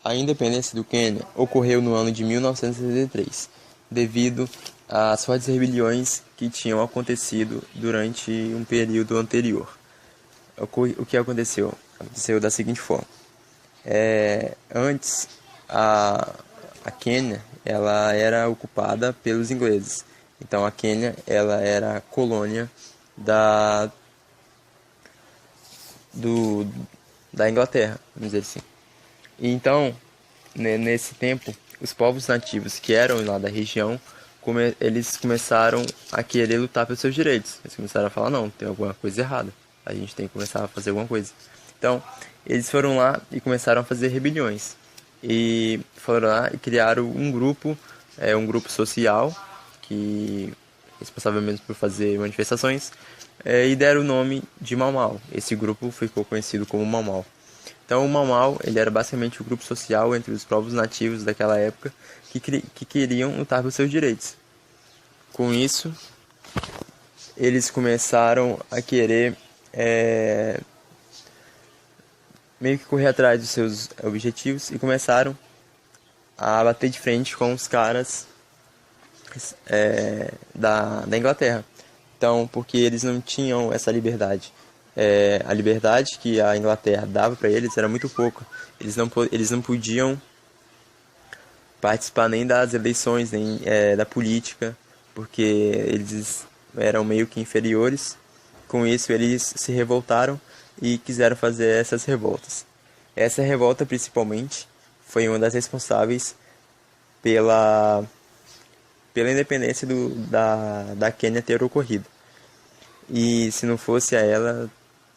A independência do Quênia ocorreu no ano de 1963, devido às fortes rebeliões que tinham acontecido durante um período anterior. O que aconteceu? Aconteceu da seguinte forma. Antes, a Quênia ela era ocupada pelos ingleses. Então, a Quênia ela era colônia da, do, da Inglaterra, vamos dizer assim. E então, nesse tempo, os povos nativos que eram lá da região, eles começaram a querer lutar pelos seus direitos. Eles começaram a falar, não, tem alguma coisa errada. A gente tem que começar a fazer alguma coisa. Então, eles foram lá e começaram a fazer rebeliões. E foram lá e criaram um grupo social, que responsável mesmo por fazer manifestações, e deram o nome de Mau Mau. Esse grupo ficou conhecido como Mau Mau. Então o Mau Mau ele era basicamente o grupo social entre os povos nativos daquela época que queriam lutar pelos seus direitos. Com isso, eles começaram a querer meio que correr atrás dos seus objetivos e começaram a bater de frente com os caras da Inglaterra. Então, porque eles não tinham essa liberdade. A liberdade que a Inglaterra dava para eles era muito pouca. Eles não podiam participar nem das eleições, nem da política, porque eles eram meio que inferiores. Com isso, eles se revoltaram e quiseram fazer essas revoltas. Essa revolta, principalmente, foi uma das responsáveis pela, pela independência da Quênia ter ocorrido. E se não fosse a ela,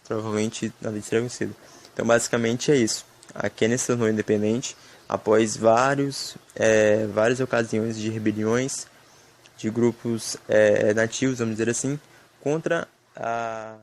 provavelmente nada teria acontecido. Então, basicamente é isso. A Quênia se tornou independente após várias ocasiões de rebeliões de grupos nativos, vamos dizer assim, contra a.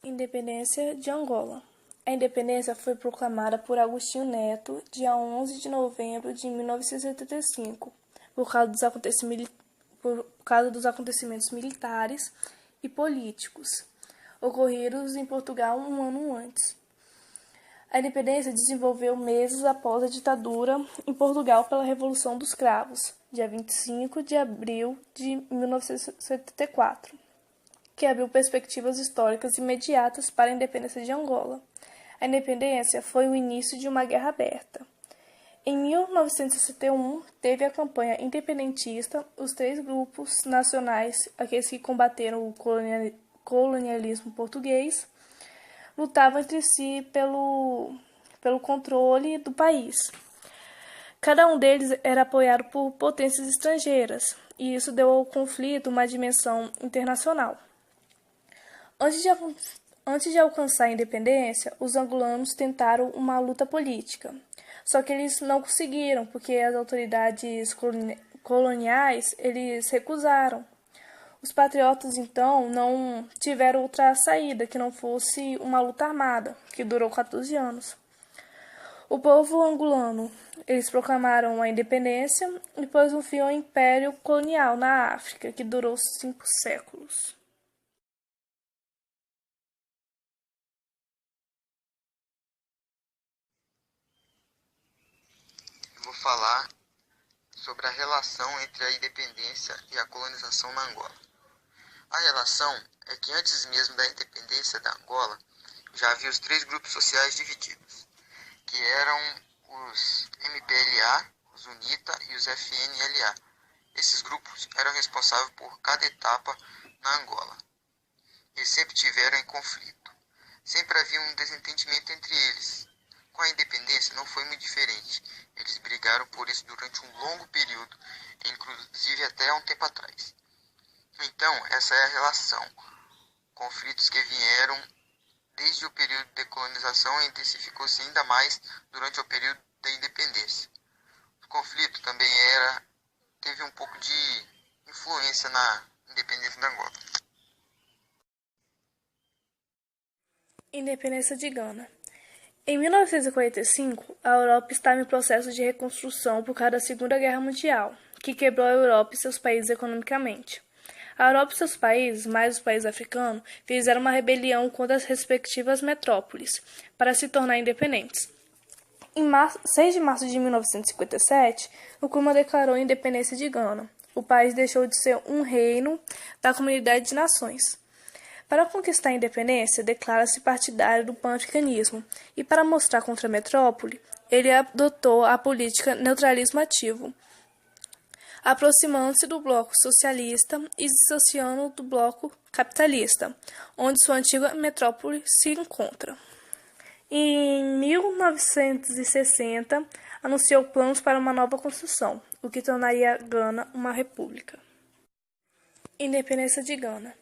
Independência de Angola. A independência foi proclamada por Agostinho Neto, dia 11 de novembro de 1975, por causa dos acontecimentos militares e políticos ocorridos em Portugal um ano antes. A independência desenvolveu meses após a ditadura em Portugal pela Revolução dos Cravos, dia 25 de abril de 1974, que abriu perspectivas históricas imediatas para a independência de Angola. A independência foi o início de uma guerra aberta. Em 1961, teve a campanha independentista. Os três grupos nacionais, aqueles que combateram o colonialismo português, lutavam entre si pelo controle do país. Cada um deles era apoiado por potências estrangeiras, e isso deu ao conflito uma dimensão internacional. Antes de alcançar a independência, os angolanos tentaram uma luta política. Só que eles não conseguiram, porque as autoridades coloniais eles recusaram. Os patriotas, então, não tiveram outra saída que não fosse uma luta armada, que durou 14 anos. O povo angolano, eles proclamaram a independência e pôs um fim ao império colonial na África, que durou 5 séculos. Eu vou falar sobre a relação entre a independência e a colonização na Angola. A relação é que antes mesmo da independência da Angola, já havia os três grupos sociais divididos, que eram os MPLA, os UNITA e os FNLA. Esses grupos eram responsáveis por cada etapa na Angola. Eles sempre tiveram em conflito. Sempre havia um desentendimento entre eles. Com a independência não foi muito diferente. Eles brigaram por isso durante um longo período, inclusive até há um tempo atrás. Então, essa é a relação. Conflitos que vieram desde o período de colonização e intensificou-se ainda mais durante o período da independência. O conflito também era teve um pouco de influência na independência da Angola. Independência de Gana. Em 1945, a Europa estava em processo de reconstrução por causa da Segunda Guerra Mundial, que quebrou a Europa e seus países economicamente. A Europa e seus países, mais os países africanos, fizeram uma rebelião contra as respectivas metrópoles, para se tornar independentes. Em 6 de março de 1957, o Nkrumah declarou a independência de Gana. O país deixou de ser um reino da Comunidade de Nações. Para conquistar a independência, declara-se partidário do pan-africanismo e, para mostrar contra a metrópole, ele adotou a política neutralismo ativo, aproximando-se do bloco socialista e dissociando do bloco capitalista, onde sua antiga metrópole se encontra. Em 1960, anunciou planos para uma nova Constituição, o que tornaria Gana uma república. Independência de Gana.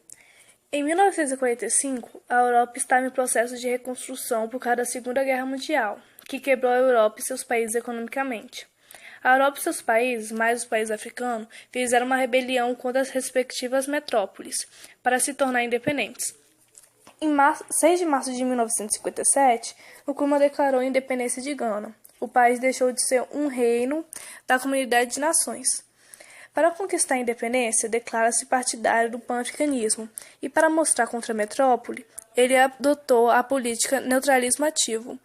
Em 1945, a Europa estava em processo de reconstrução por causa da Segunda Guerra Mundial, que quebrou a Europa e seus países economicamente. A Europa e seus países, mais os países africanos, fizeram uma rebelião contra as respectivas metrópoles, para se tornar independentes. Em 6 de março de 1957, o Nkrumah declarou a independência de Gana. O país deixou de ser um reino da Comunidade de Nações. Para conquistar a independência, declara-se partidário do pan-africanismo e, para mostrar contra a metrópole, ele adotou a política neutralismo ativo,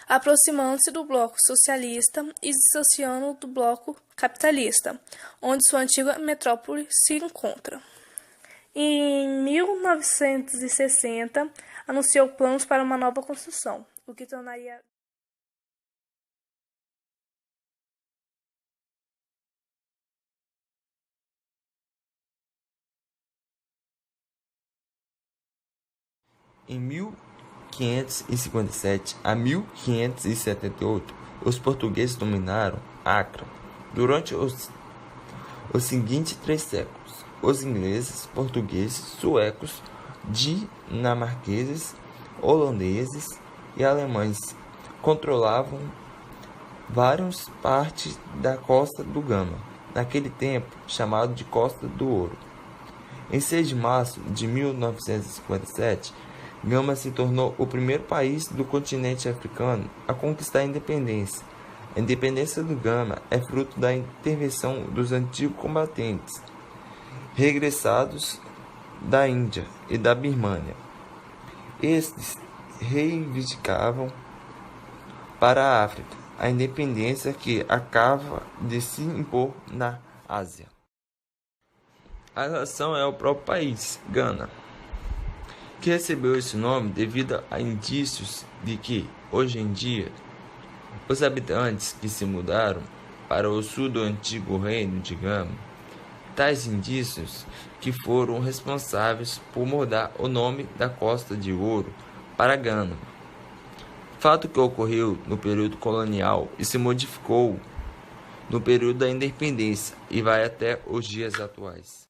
aproximando-se do bloco socialista e dissociando do bloco capitalista, onde sua antiga metrópole se encontra. Em 1960, anunciou planos para uma nova Constituição, o que tornaria Em 1557 a 1578, os portugueses dominaram Acre. Durante os seguintes 3 séculos, os ingleses, portugueses, suecos, dinamarqueses, holandeses e alemães controlavam várias partes da Costa do Gama, naquele tempo chamado de Costa do Ouro. Em 6 de março de 1957, Gama se tornou o primeiro país do continente africano a conquistar a independência. A independência do Gama é fruto da intervenção dos antigos combatentes, regressados da Índia e da Birmânia. Estes reivindicavam para a África a independência que acaba de se impor na Ásia. A nação é o próprio país, Gana, que recebeu esse nome devido a indícios de que, hoje em dia, os habitantes que se mudaram para o sul do antigo reino de Gama, tais indícios que foram responsáveis por mudar o nome da Costa de Ouro para Gana, fato que ocorreu no período colonial e se modificou no período da independência e vai até os dias atuais.